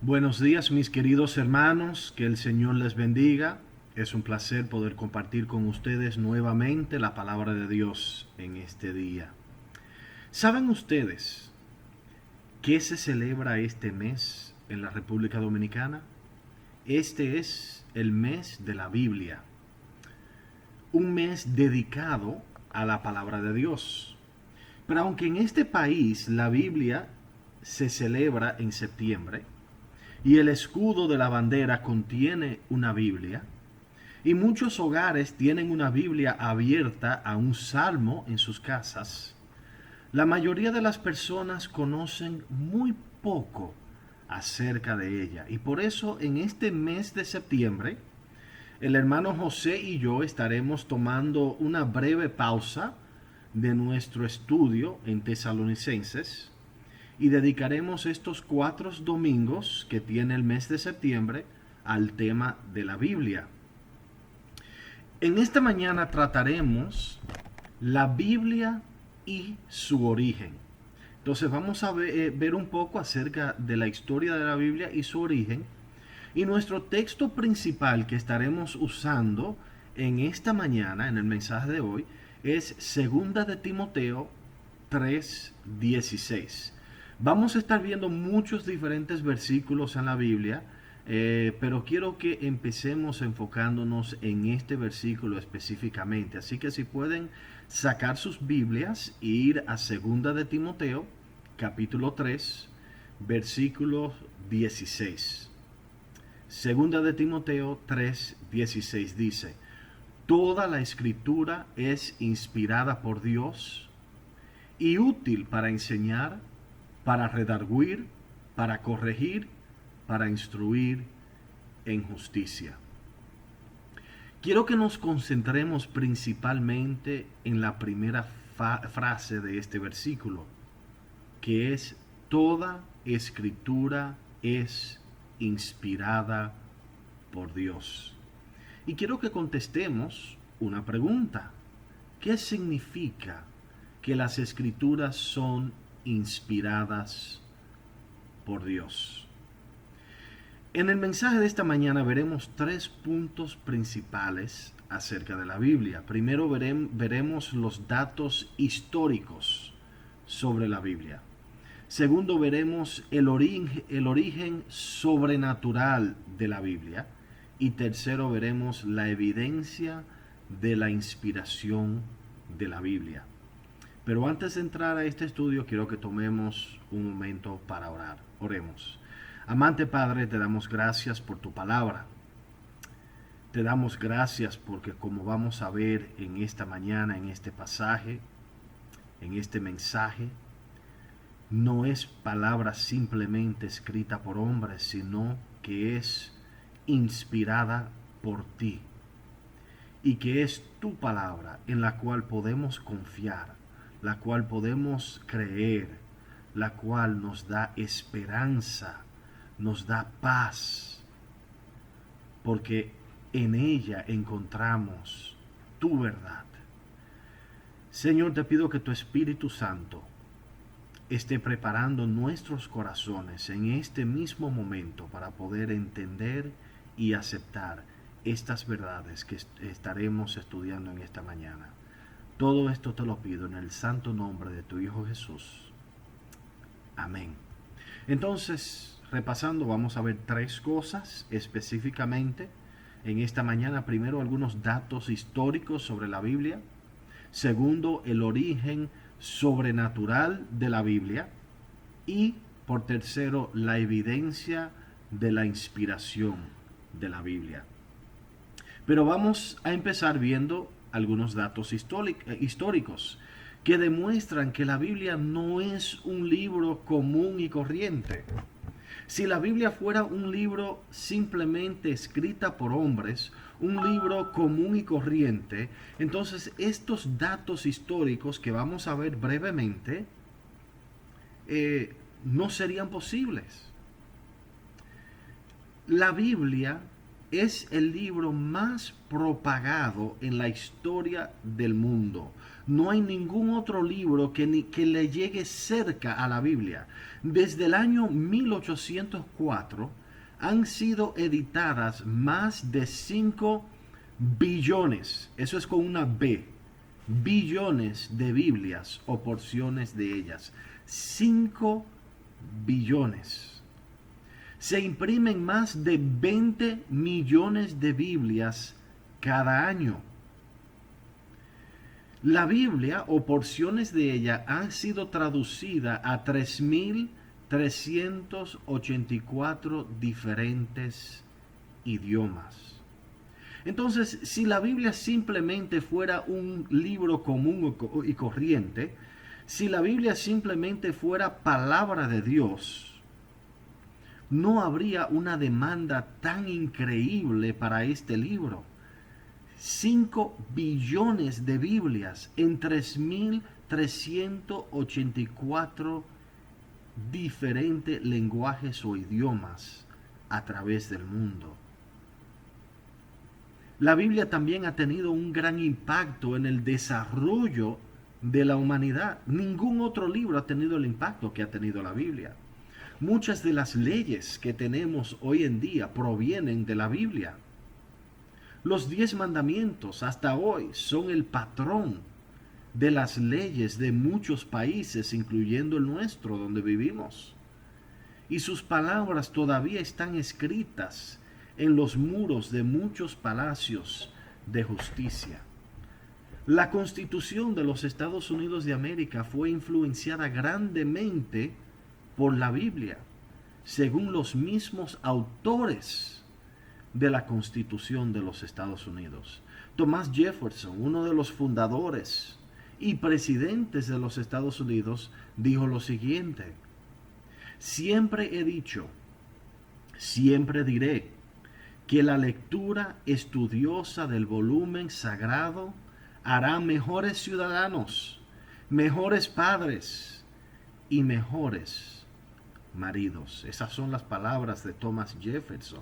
Buenos días mis queridos hermanos, que el Señor les bendiga. Es un placer poder compartir con ustedes nuevamente la palabra de Dios en este día. ¿Saben ustedes qué se celebra este mes en la República Dominicana? Este es el mes de la Biblia, un mes dedicado a la palabra de Dios. Pero aunque en este país la Biblia se celebra en septiembre, y el escudo de la bandera contiene una Biblia, y muchos hogares tienen una Biblia abierta a un salmo en sus casas, la mayoría de las personas conocen muy poco acerca de ella. Y por eso en este mes de septiembre, el hermano José y yo estaremos tomando una breve pausa de nuestro estudio en Tesalonicenses y dedicaremos estos 4 domingos que tiene el mes de septiembre al tema de la Biblia. En esta mañana trataremos la Biblia y su origen. Entonces vamos a ver un poco acerca de la historia de la Biblia y su origen. Y nuestro texto principal que estaremos usando en esta mañana, en el mensaje de hoy, es 2 de Timoteo 3:16. Vamos a estar viendo muchos diferentes versículos en la Biblia, pero quiero que empecemos enfocándonos en este versículo específicamente. Así que si pueden sacar sus Biblias e ir a 2 de Timoteo, capítulo 3, versículo 16. Segunda de Timoteo 3:16 dice: Toda la escritura es inspirada por Dios y útil para enseñar, para redarguir, para corregir, para instruir en justicia. Quiero que nos concentremos principalmente en la primera frase de este versículo, que es: toda escritura es inspirada por Dios. Y quiero que contestemos una pregunta. ¿Qué significa que las escrituras son inspiradas por Dios? En el mensaje de esta mañana veremos 3 puntos principales acerca de la Biblia. Primero veremos los datos históricos sobre la Biblia. Segundo, veremos el origen sobrenatural de la Biblia. Y tercero, veremos la evidencia de la inspiración de la Biblia. Pero antes de entrar a este estudio, quiero que tomemos un momento para orar. Oremos. Amante Padre, te damos gracias por tu palabra. Te damos gracias porque, como vamos a ver en esta mañana, en este pasaje, en este mensaje, no es palabra simplemente escrita por hombres, sino que es inspirada por ti. Y que es tu palabra en la cual podemos confiar, la cual podemos creer, la cual nos da esperanza, nos da paz, porque en ella encontramos tu verdad. Señor, te pido que tu Espíritu Santo esté preparando nuestros corazones en este mismo momento para poder entender y aceptar estas verdades que estaremos estudiando en esta mañana. Todo esto te lo pido en el santo nombre de tu Hijo Jesús. Amén. Entonces, repasando, vamos a ver 3 cosas específicamente en esta mañana. Primero, algunos datos históricos sobre la Biblia. Segundo, el origen sobrenatural de la Biblia. Y por tercero, la evidencia de la inspiración de la Biblia. Pero vamos a empezar viendo algunos datos históricos que demuestran que la Biblia no es un libro común y corriente. Si la Biblia fuera un libro simplemente escrita por hombres, un libro común y corriente, entonces estos datos históricos que vamos a ver brevemente no serían posibles. La Biblia es el libro más propagado en la historia del mundo. No hay ningún otro libro que le llegue cerca a la Biblia. Desde el año 1804 han sido editadas más de 5 billones, eso es con una B, billones de Biblias o porciones de ellas. 5 billones. Se imprimen más de 20 millones de Biblias cada año. La Biblia o porciones de ella han sido traducidas a 3.384 diferentes idiomas. Entonces, si la Biblia simplemente fuera un libro común y corriente, si la Biblia simplemente fuera palabra de Dios, no habría una demanda tan increíble para este libro. 5 billones de Biblias en 3.384 diferentes lenguajes o idiomas a través del mundo. La Biblia también ha tenido un gran impacto en el desarrollo de la humanidad. Ningún otro libro ha tenido el impacto que ha tenido la Biblia. Muchas de las leyes que tenemos hoy en día provienen de la Biblia. Los 10 mandamientos hasta hoy son el patrón de las leyes de muchos países, incluyendo el nuestro, donde vivimos. Y sus palabras todavía están escritas en los muros de muchos palacios de justicia. La Constitución de los Estados Unidos de América fue influenciada grandemente por la Biblia, según los mismos autores de la Constitución de los Estados Unidos. Thomas Jefferson, uno de los fundadores y presidentes de los Estados Unidos, dijo lo siguiente: siempre he dicho, siempre diré, que la lectura estudiosa del volumen sagrado hará mejores ciudadanos, mejores padres y mejores maridos. Esas son las palabras de Thomas Jefferson.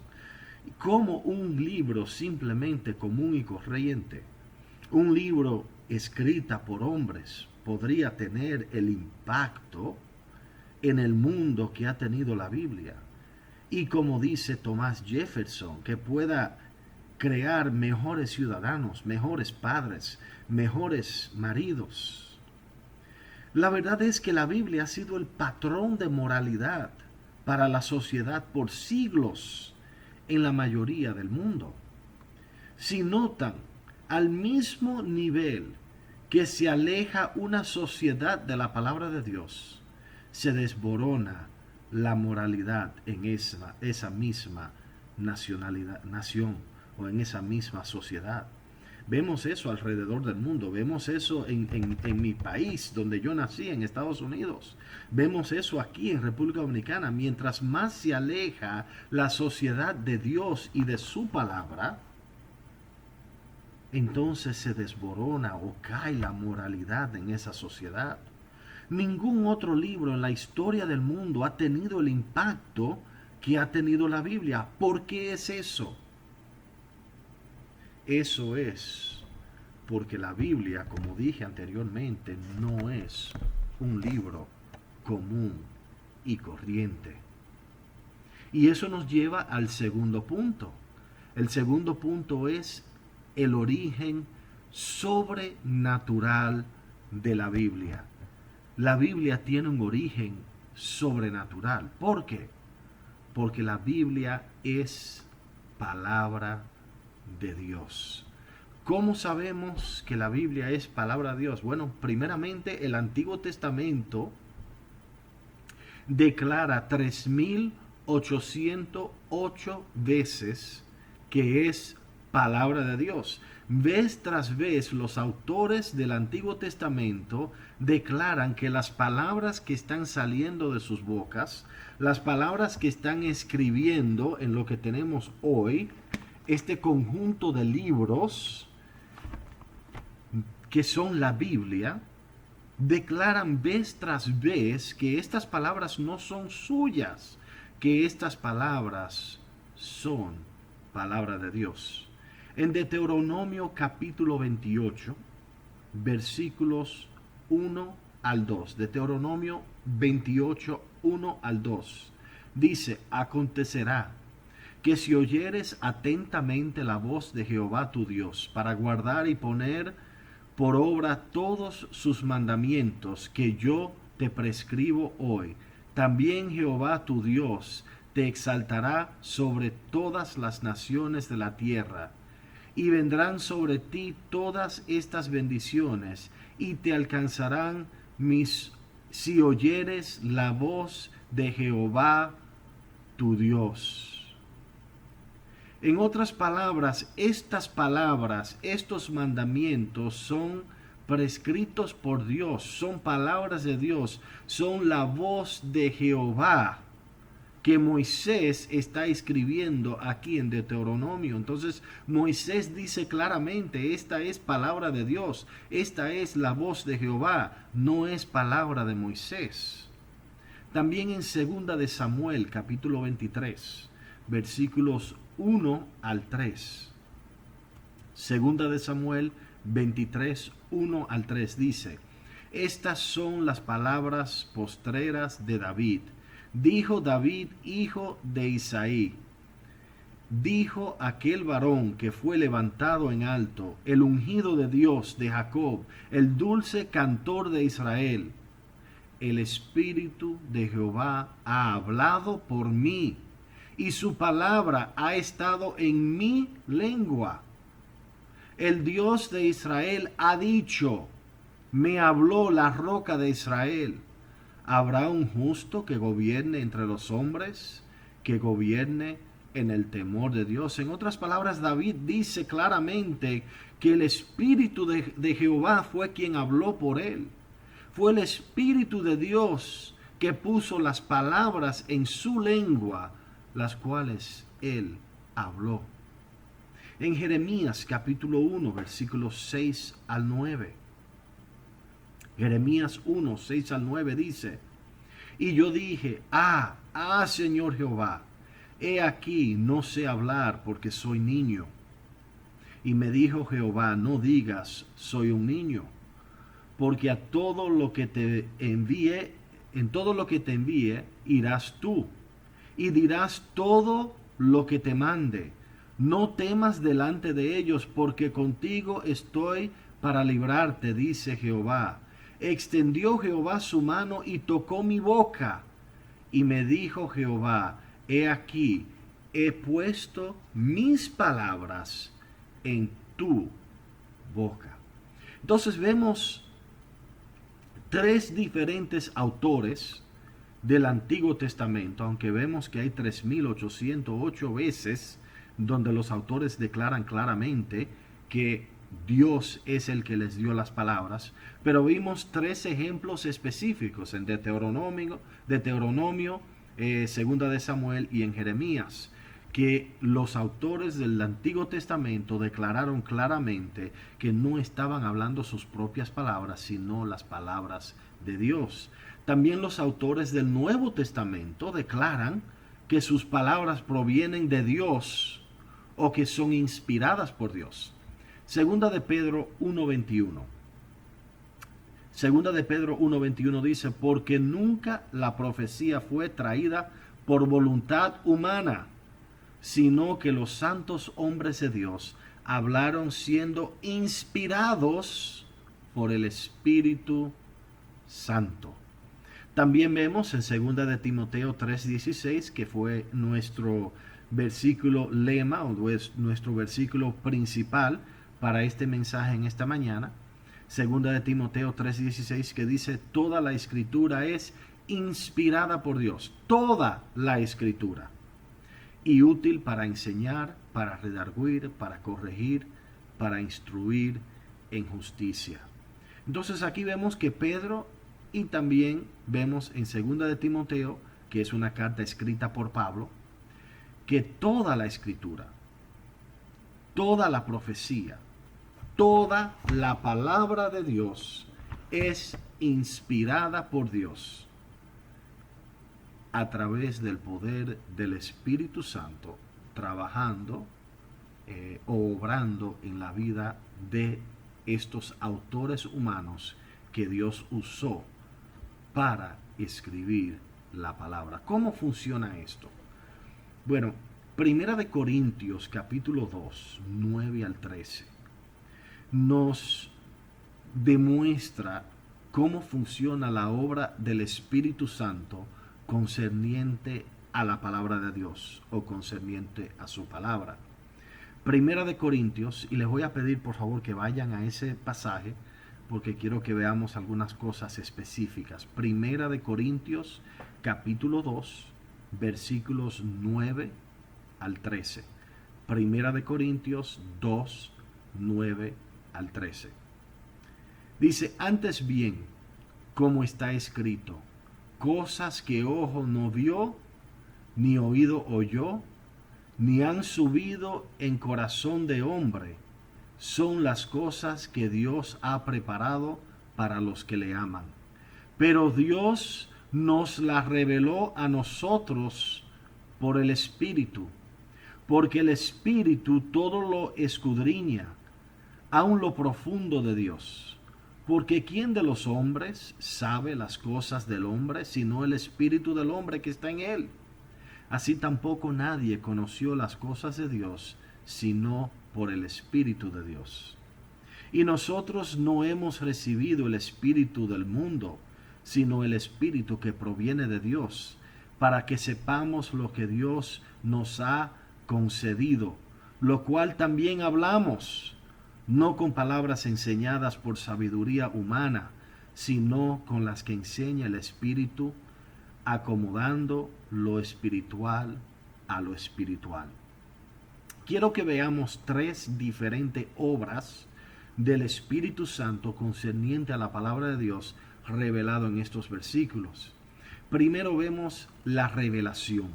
Como un libro simplemente común y corriente, un libro escrita por hombres, podría tener el impacto en el mundo que ha tenido la Biblia. Y como dice Thomas Jefferson, que pueda crear mejores ciudadanos, mejores padres, mejores maridos. La verdad es que la Biblia ha sido el patrón de moralidad para la sociedad por siglos en la mayoría del mundo. Si notan, al mismo nivel que se aleja una sociedad de la palabra de Dios, se desborona la moralidad en esa misma nación o en esa misma sociedad. Vemos eso alrededor del mundo, vemos eso en mi país, donde yo nací, en Estados Unidos. Vemos eso aquí en República Dominicana. Mientras más se aleja la sociedad de Dios y de su palabra, entonces se desborona o cae la moralidad en esa sociedad. Ningún otro libro en la historia del mundo ha tenido el impacto que ha tenido la Biblia. ¿Por qué es eso? Eso es porque la Biblia, como dije anteriormente, no es un libro común y corriente. Y eso nos lleva al segundo punto. El segundo punto es el origen sobrenatural de la Biblia. La Biblia tiene un origen sobrenatural. ¿Por qué? Porque la Biblia es palabra de Dios. ¿Cómo sabemos que la Biblia es palabra de Dios? Bueno, primeramente el Antiguo Testamento declara 3.808 veces que es palabra de Dios. Vez tras vez los autores del Antiguo Testamento declaran que las palabras que están saliendo de sus bocas, las palabras que están escribiendo en lo que tenemos hoy, este conjunto de libros que son la Biblia, declaran vez tras vez que estas palabras no son suyas, que estas palabras son palabra de Dios. En Deuteronomio capítulo 28, versículos 1 al 2. Deuteronomio 28, 1 al 2. Dice, acontecerá que si oyeres atentamente la voz de Jehová tu Dios, para guardar y poner por obra todos sus mandamientos que yo te prescribo hoy, también Jehová tu Dios te exaltará sobre todas las naciones de la tierra, y vendrán sobre ti todas estas bendiciones, y te alcanzarán si oyeres la voz de Jehová tu Dios. En otras palabras, estos mandamientos son prescritos por Dios, son palabras de Dios, son la voz de Jehová que Moisés está escribiendo aquí en Deuteronomio. Entonces Moisés dice claramente, esta es palabra de Dios, esta es la voz de Jehová, no es palabra de Moisés. También en 2 de Samuel, capítulo 23, versículos 1 al 3. 2 de Samuel 23, 1 al 3 dice, estas son las palabras postreras de David. Dijo David, hijo de Isaí, dijo aquel varón que fue levantado en alto, el ungido de Dios de Jacob, el dulce cantor de Israel, el Espíritu de Jehová ha hablado por mí, y su palabra ha estado en mi lengua. El Dios de Israel ha dicho, me habló la roca de Israel. ¿Habrá un justo que gobierne entre los hombres, que gobierne en el temor de Dios? En otras palabras, David dice claramente que el Espíritu de Jehová fue quien habló por él. Fue el Espíritu de Dios que puso las palabras en su lengua, las cuales él habló. En Jeremías capítulo 1, versículos 6 al 9. Jeremías 1, 6 al 9 dice, y yo dije, Señor Jehová, he aquí, no sé hablar porque soy niño. Y me dijo Jehová, no digas, soy un niño, porque a todo lo que te envíe, en todo lo que te envíe, irás tú, y dirás todo lo que te mande. No temas delante de ellos, porque contigo estoy para librarte, dice Jehová. Extendió Jehová su mano y tocó mi boca, y me dijo Jehová, he aquí, he puesto mis palabras en tu boca. Entonces vemos tres diferentes autores del Antiguo Testamento, aunque vemos que hay 3.808 veces donde los autores declaran claramente que Dios es el que les dio las palabras, pero vimos tres ejemplos específicos en Deuteronomio, Segunda de Samuel y en Jeremías, que los autores del Antiguo Testamento declararon claramente que no estaban hablando sus propias palabras, sino las palabras de Dios. También los autores del Nuevo Testamento declaran que sus palabras provienen de Dios o que son inspiradas por Dios. Segunda de Pedro 1:21. Segunda de Pedro 1:21 dice, porque nunca la profecía fue traída por voluntad humana, sino que los santos hombres de Dios hablaron siendo inspirados por el Espíritu Santo. También vemos en 2 de Timoteo 3:16, que fue nuestro versículo lema o nuestro versículo principal para este mensaje en esta mañana. 2 de Timoteo 3:16, que dice, toda la escritura es inspirada por Dios, toda la escritura, y útil para enseñar, para redarguir, para corregir, para instruir en justicia. Entonces aquí vemos que Pedro, y también vemos en 2 de Timoteo, que es una carta escrita por Pablo, que toda la escritura, toda la profecía, toda la palabra de Dios es inspirada por Dios a través del poder del Espíritu Santo, trabajando o obrando en la vida de estos autores humanos que Dios usó para escribir la palabra. ¿Cómo funciona esto? Bueno, Primera de Corintios capítulo 2, 9 al 13, nos demuestra cómo funciona la obra del Espíritu Santo concerniente a la palabra de Dios o concerniente a su palabra. Primera de Corintios, y les voy a pedir por favor que vayan a ese pasaje porque quiero que veamos algunas cosas específicas. Primera de Corintios capítulo 2, versículos 9 al 13. Primera de Corintios 2, 9 al 13. Dice, antes bien, como está escrito, cosas que ojo no vio, ni oído oyó, ni han subido en corazón de hombre, son las cosas que Dios ha preparado para los que le aman. Pero Dios nos las reveló a nosotros por el Espíritu, porque el Espíritu todo lo escudriña, aun lo profundo de Dios. Porque ¿quién de los hombres sabe las cosas del hombre, sino el Espíritu del hombre que está en él? Así tampoco nadie conoció las cosas de Dios, sino por el Espíritu de Dios. Y nosotros no hemos recibido el espíritu del mundo, sino el Espíritu que proviene de Dios, para que sepamos lo que Dios nos ha concedido, lo cual también hablamos, no con palabras enseñadas por sabiduría humana, sino con las que enseña el Espíritu, acomodando lo espiritual a lo espiritual. Quiero que veamos tres diferentes obras del Espíritu Santo concerniente a la palabra de Dios revelado en estos versículos. Primero vemos la revelación.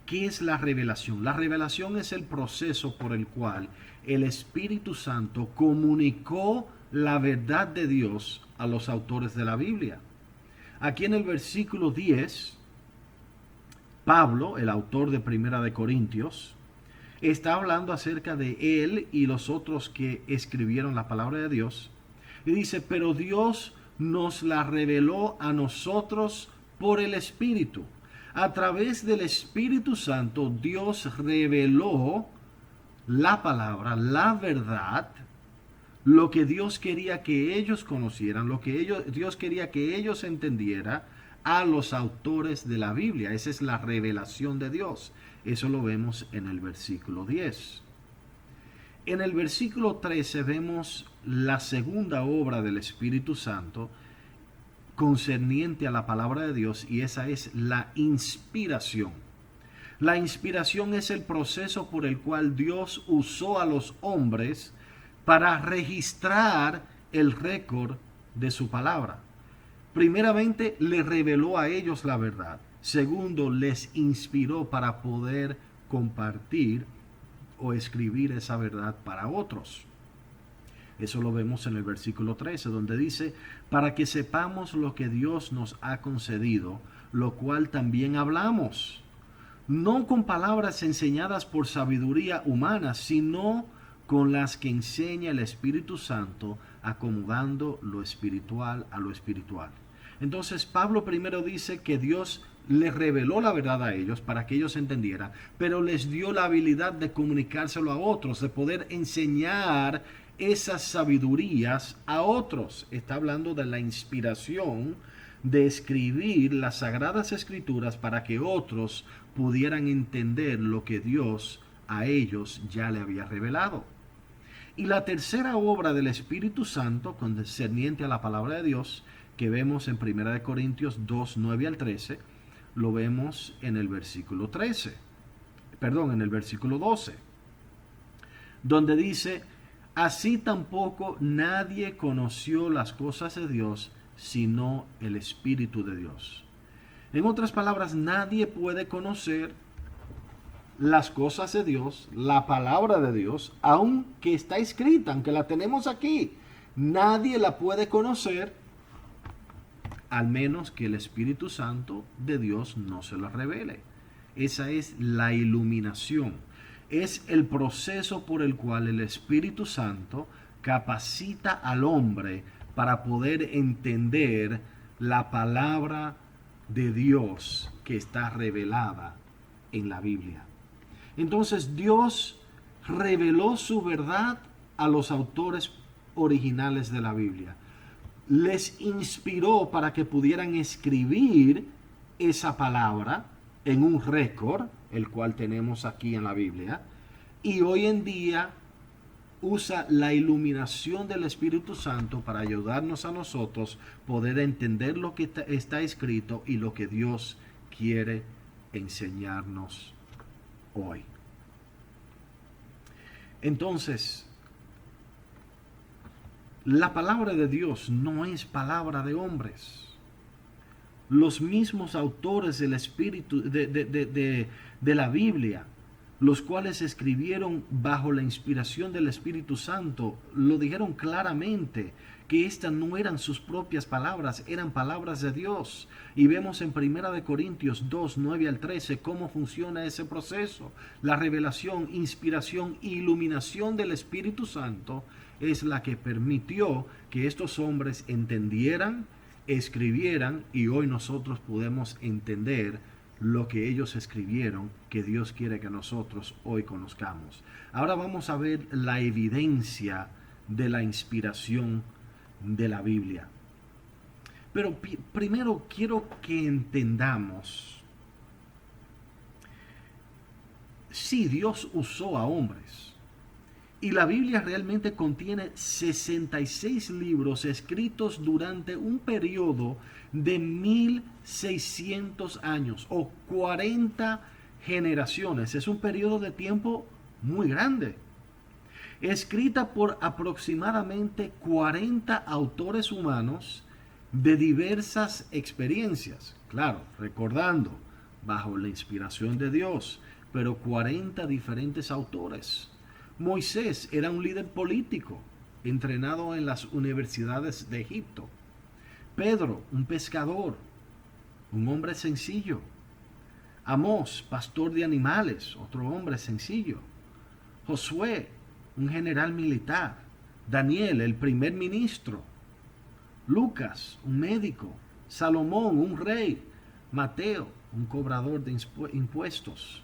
¿Qué es la revelación? La revelación es el proceso por el cual el Espíritu Santo comunicó la verdad de Dios a los autores de la Biblia. Aquí en el versículo 10, Pablo, el autor de Primera de Corintios, está hablando acerca de él y los otros que escribieron la palabra de Dios. Y dice, pero Dios nos la reveló a nosotros por el Espíritu. A través del Espíritu Santo, Dios reveló la palabra, la verdad, lo que Dios quería que ellos conocieran, lo que Dios quería que ellos entendieran a los autores de la Biblia. Esa es la revelación de Dios. Eso lo vemos en el versículo 10. En el versículo 13 vemos la segunda obra del Espíritu Santo concerniente a la palabra de Dios, y esa es la inspiración. La inspiración es el proceso por el cual Dios usó a los hombres para registrar el récord de su palabra. Primeramente, le reveló a ellos la verdad. Segundo, les inspiró para poder compartir o escribir esa verdad para otros. Eso lo vemos en el versículo 13, donde dice, para que sepamos lo que Dios nos ha concedido, lo cual también hablamos, no con palabras enseñadas por sabiduría humana, sino con las que enseña el Espíritu Santo, acomodando lo espiritual a lo espiritual. Entonces Pablo primero dice que Dios les reveló la verdad a ellos para que ellos entendieran, pero les dio la habilidad de comunicárselo a otros, de poder enseñar esas sabidurías a otros. Está hablando de la inspiración de escribir las Sagradas Escrituras para que otros pudieran entender lo que Dios a ellos ya le había revelado. Y la tercera obra del Espíritu Santo concerniente a la palabra de Dios, que vemos en 1 Corintios 2, 9 al 13, lo vemos en el versículo 12, donde dice, así tampoco nadie conoció las cosas de Dios, sino el Espíritu de Dios. En otras palabras, nadie puede conocer las cosas de Dios, la palabra de Dios, aunque está escrita, aunque la tenemos aquí. Nadie la puede conocer al menos que el Espíritu Santo de Dios no se la revele. Esa es la iluminación. Es el proceso por el cual el Espíritu Santo capacita al hombre para poder entender la palabra de Dios que está revelada en la Biblia. Entonces Dios reveló su verdad a los autores originales de la Biblia. Les inspiró para que pudieran escribir esa palabra en un récord, el cual tenemos aquí en la Biblia, y hoy en día usa la iluminación del Espíritu Santo para ayudarnos a nosotros poder entender lo que está escrito y lo que Dios quiere enseñarnos hoy. Entonces, la palabra de Dios no es palabra de hombres. Los mismos autores del Espíritu de la Biblia, los cuales escribieron bajo la inspiración del Espíritu Santo, lo dijeron claramente que estas no eran sus propias palabras, eran palabras de Dios. Y vemos en 1 Corintios 2, 9 al 13 cómo funciona ese proceso. La revelación, inspiración, iluminación del Espíritu Santo es la que permitió que estos hombres entendieran, escribieran, y hoy nosotros podemos entender lo que ellos escribieron, que Dios quiere que nosotros hoy conozcamos. Ahora vamos a ver la evidencia de la inspiración de la Biblia. Pero primero quiero que entendamos, si Dios usó a hombres, y la Biblia realmente contiene 66 libros escritos durante un periodo de 1600 años o 40 generaciones. Es un periodo de tiempo muy grande. Escrita por aproximadamente 40 autores humanos de diversas experiencias. Claro, recordando, bajo la inspiración de Dios, pero 40 diferentes autores. Moisés era un líder político, entrenado en las universidades de Egipto. Pedro, un pescador, un hombre sencillo. Amós, pastor de animales, otro hombre sencillo. Josué, un general militar. Daniel, el primer ministro. Lucas, un médico. Salomón, un rey. Mateo, un cobrador de impuestos.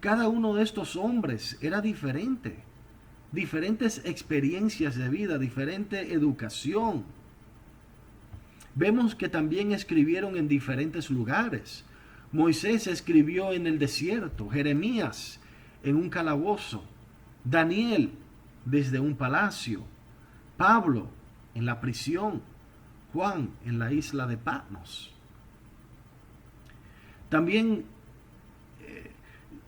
Cada uno de estos hombres era diferente, diferentes experiencias de vida, diferente educación. Vemos que también escribieron en diferentes lugares. Moisés escribió en el desierto, Jeremías en un calabozo, Daniel desde un palacio, Pablo en la prisión, Juan en la isla de Patmos. También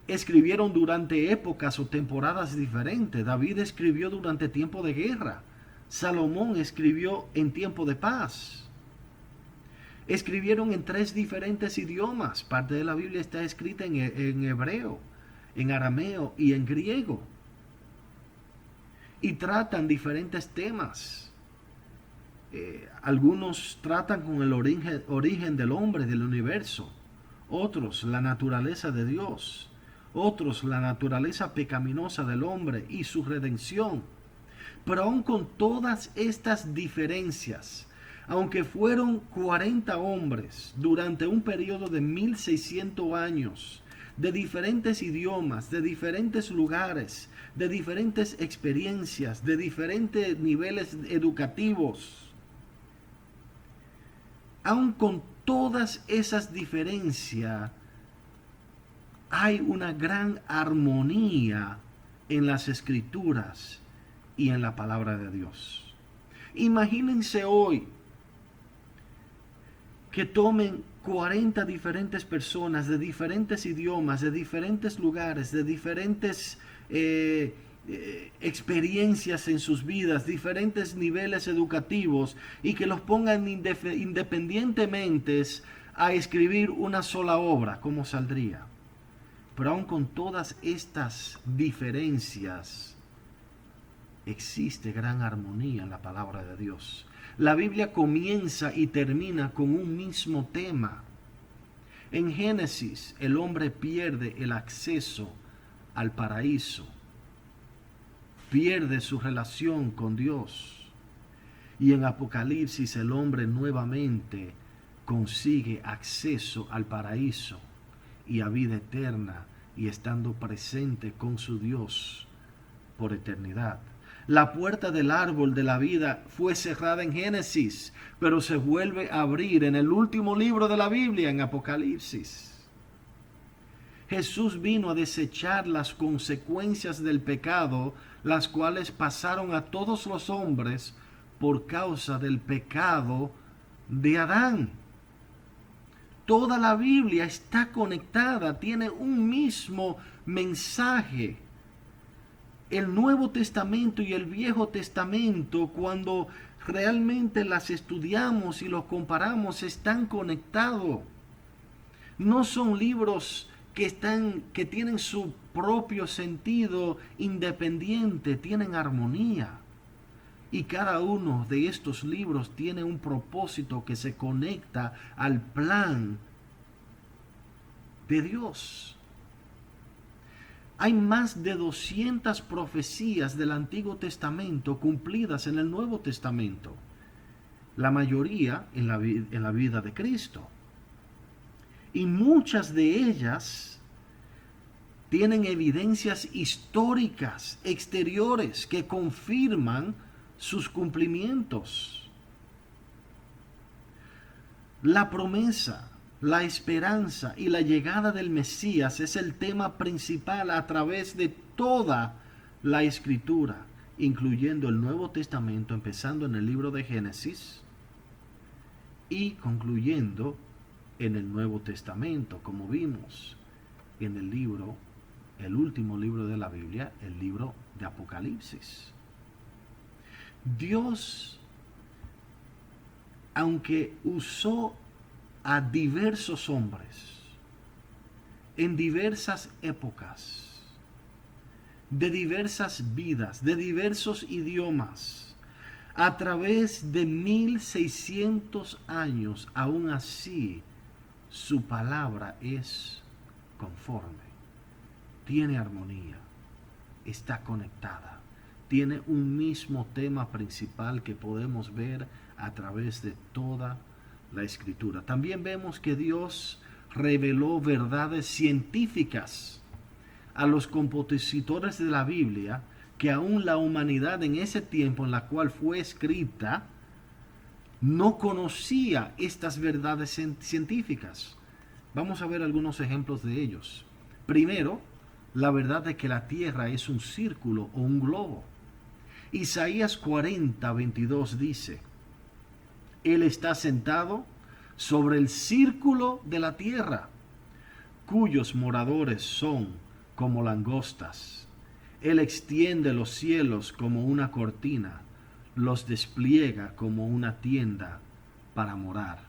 escribieron durante épocas o temporadas diferentes. David escribió durante tiempo de guerra. Salomón escribió en tiempo de paz. Escribieron en 3 diferentes idiomas. Parte de la Biblia está escrita en hebreo, en arameo y en griego. Y tratan diferentes temas. Algunos tratan con el origen del hombre, del universo. Otros, la naturaleza de Dios. Otros, la naturaleza pecaminosa del hombre y su redención. Pero aun con todas estas diferencias, aunque fueron 40 hombres durante un periodo de 1600 años, de diferentes idiomas, de diferentes lugares, de diferentes experiencias, de diferentes niveles educativos, aun con todas esas diferencias, hay una gran armonía en las Escrituras y en la palabra de Dios. Imagínense hoy que tomen 40 diferentes personas de diferentes idiomas, de diferentes lugares, de diferentes experiencias en sus vidas, diferentes niveles educativos, y que los pongan independientemente a escribir una sola obra. ¿Cómo saldría? Pero aun con todas estas diferencias, existe gran armonía en la palabra de Dios. La Biblia comienza y termina con un mismo tema. En Génesis, el hombre pierde el acceso al paraíso. pierde su relación con Dios. Y en Apocalipsis el hombre nuevamente consigue acceso al paraíso y a vida eterna y estando presente con su Dios por eternidad. La puerta del árbol de la vida fue cerrada en Génesis, pero se vuelve a abrir en el último libro de la Biblia, en Apocalipsis. Jesús vino a desechar las consecuencias del pecado, las cuales pasaron a todos los hombres por causa del pecado de Adán. Toda la Biblia está conectada, tiene un mismo mensaje. El Nuevo Testamento y el Viejo Testamento, cuando realmente las estudiamos y los comparamos, están conectados. No son libros que tienen su propio sentido independiente, tienen armonía. Y cada uno de estos libros tiene un propósito que se conecta al plan de Dios. Hay más de 200 profecías del Antiguo Testamento cumplidas en el Nuevo Testamento. La mayoría en la vida de Cristo. Y muchas de ellas tienen evidencias históricas, exteriores, que confirman sus cumplimientos. La promesa, la esperanza y la llegada del Mesías es el tema principal a través de toda la Escritura, incluyendo el Nuevo Testamento, empezando en el libro de Génesis y concluyendo en el Nuevo Testamento, como vimos en el último libro de la Biblia, el libro de Apocalipsis. Dios, aunque usó a diversos hombres en diversas épocas, de diversas vidas, de diversos idiomas, a través de 1600 años, aún así, su palabra es conforme, tiene armonía, está conectada, tiene un mismo tema principal que podemos ver a través de toda la Escritura. También vemos que Dios reveló verdades científicas a los compositores de la Biblia, que aún la humanidad en ese tiempo en la cual fue escrita no conocía estas verdades científicas. Vamos a ver algunos ejemplos de ellos. Primero, la verdad de que la Tierra es un círculo o un globo. Isaías 40:22 dice: Él está sentado sobre el círculo de la tierra, cuyos moradores son como langostas. Él extiende los cielos como una cortina, los despliega como una tienda para morar.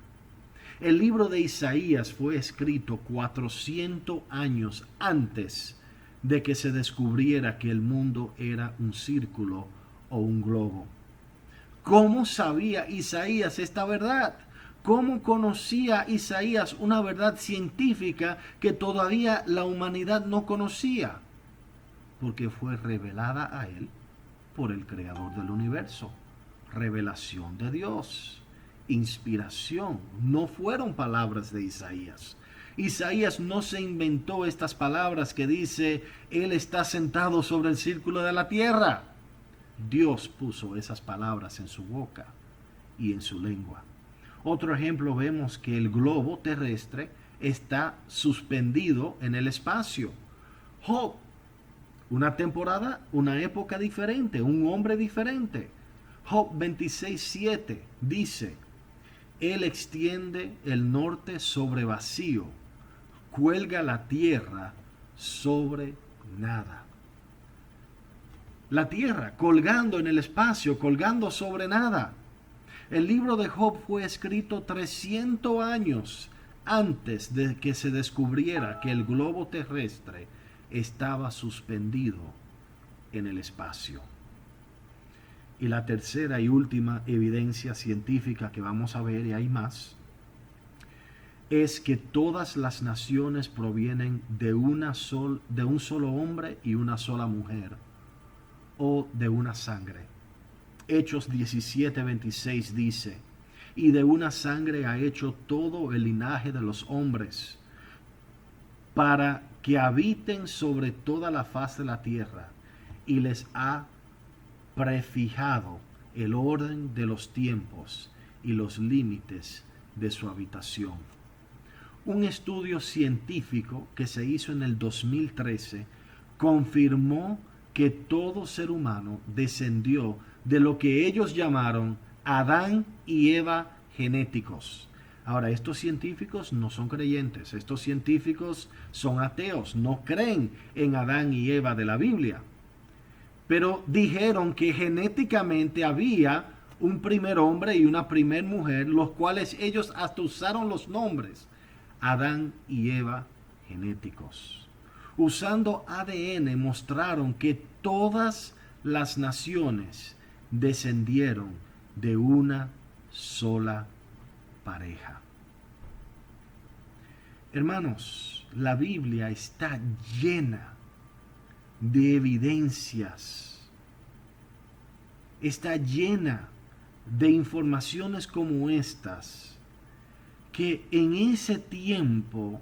El libro de Isaías fue escrito 400 años antes de que se descubriera que el mundo era un círculo o un globo. ¿Cómo sabía Isaías esta verdad? ¿Cómo conocía Isaías una verdad científica que todavía la humanidad no conocía? Porque fue revelada a él por el Creador del universo. Revelación de Dios, inspiración, no fueron palabras de Isaías. Isaías no se inventó estas palabras que dice: Él está sentado sobre el círculo de la tierra. Dios puso esas palabras en su boca y en su lengua. Otro ejemplo, vemos que el globo terrestre está suspendido en el espacio. Job, una temporada, una época diferente, un hombre diferente. Job 26:7 dice: Él extiende el norte sobre vacío, cuelga la tierra sobre nada. La tierra colgando en el espacio, colgando sobre nada. El libro de Job fue escrito 300 años antes de que se descubriera que el globo terrestre estaba suspendido en el espacio. Y la tercera y última evidencia científica que vamos a ver, y hay más, es que todas las naciones provienen de un solo hombre y una sola mujer, o de una sangre. Hechos 17:26 dice, y de una sangre ha hecho todo el linaje de los hombres, para que habiten sobre toda la faz de la tierra, y les ha prefijado el orden de los tiempos y los límites de su habitación. Un estudio científico que se hizo en el 2013 confirmó que todo ser humano descendió de lo que ellos llamaron Adán y Eva genéticos. Ahora, estos científicos no son creyentes, estos científicos son ateos, no creen en Adán y Eva de la Biblia. Pero dijeron que genéticamente había un primer hombre y una primer mujer, los cuales ellos hasta usaron los nombres Adán y Eva genéticos. Usando ADN mostraron que todas las naciones descendieron de una sola pareja. Hermanos, la Biblia está llena de evidencias, está llena de informaciones como estas, que en ese tiempo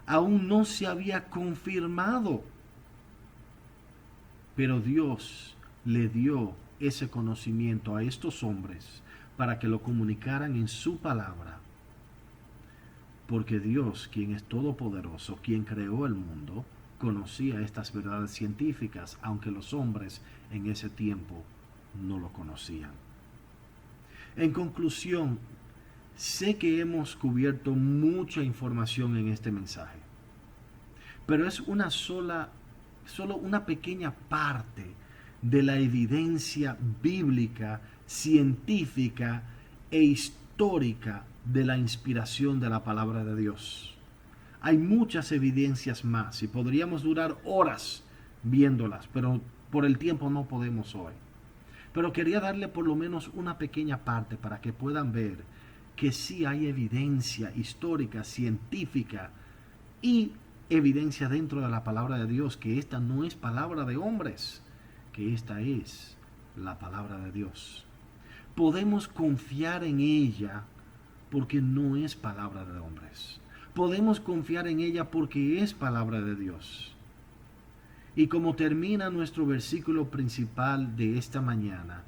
aún no se había confirmado, pero Dios le dio ese conocimiento a estos hombres para que lo comunicaran en su palabra, porque Dios, quien es todopoderoso, quien creó el mundo, conocía estas verdades científicas, aunque los hombres en ese tiempo no lo conocían. En conclusión, sé que hemos cubierto mucha información en este mensaje, pero es solo una pequeña parte de la evidencia bíblica, científica e histórica de la inspiración de la palabra de Dios. Hay muchas evidencias más y podríamos durar horas viéndolas, pero por el tiempo no podemos hoy. Pero quería darle por lo menos una pequeña parte para que puedan ver que sí hay evidencia histórica, científica y evidencia dentro de la palabra de Dios, que esta no es palabra de hombres, que esta es la palabra de Dios. Podemos confiar en ella porque no es palabra de hombres. Podemos confiar en ella porque es palabra de Dios. Y como termina nuestro versículo principal de esta mañana,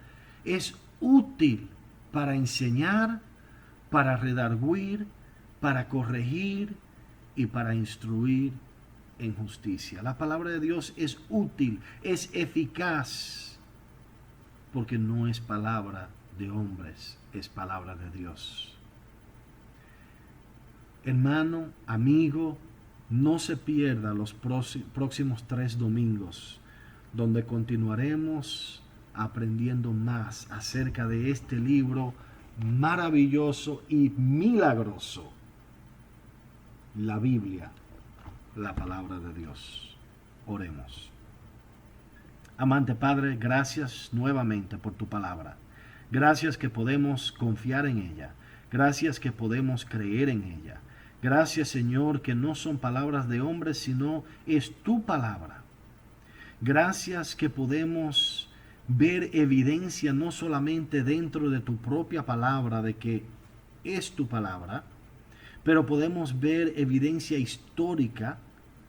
es útil para enseñar, para redarguir, para corregir y para instruir en justicia. La palabra de Dios es útil, es eficaz, porque no es palabra de hombres, es palabra de Dios. Hermano, amigo, no se pierda los próximos 3 domingos, donde continuaremos aprendiendo más acerca de este libro maravilloso y milagroso, la Biblia, la palabra de Dios. Oremos. Amante Padre, gracias nuevamente por tu palabra. Gracias que podemos confiar en ella. Gracias que podemos creer en ella. Gracias, Señor, que no son palabras de hombres, sino es tu palabra. Gracias que podemos ver evidencia no solamente dentro de tu propia palabra de que es tu palabra, pero podemos ver evidencia histórica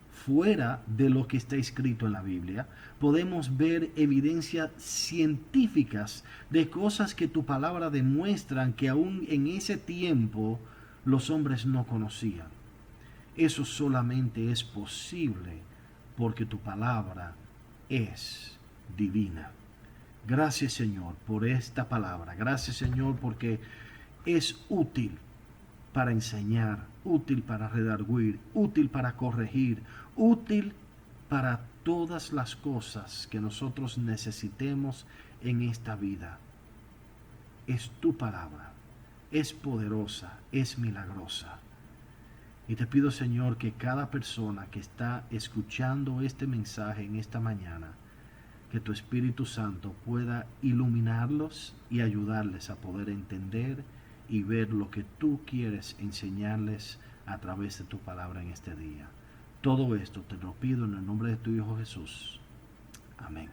fuera de lo que está escrito en la Biblia. Podemos ver evidencias científicas de cosas que tu palabra demuestran que aún en ese tiempo los hombres no conocían. Eso solamente es posible porque tu palabra es divina. Gracias, Señor, por esta palabra. Gracias, Señor, porque es útil para enseñar, útil para redarguir, útil para corregir, útil para todas las cosas que nosotros necesitemos en esta vida. Es tu palabra, es poderosa, es milagrosa. Y te pido, Señor, que cada persona que está escuchando este mensaje en esta mañana, que tu Espíritu Santo pueda iluminarlos y ayudarles a poder entender y ver lo que tú quieres enseñarles a través de tu palabra en este día. Todo esto te lo pido en el nombre de tu Hijo Jesús. Amén.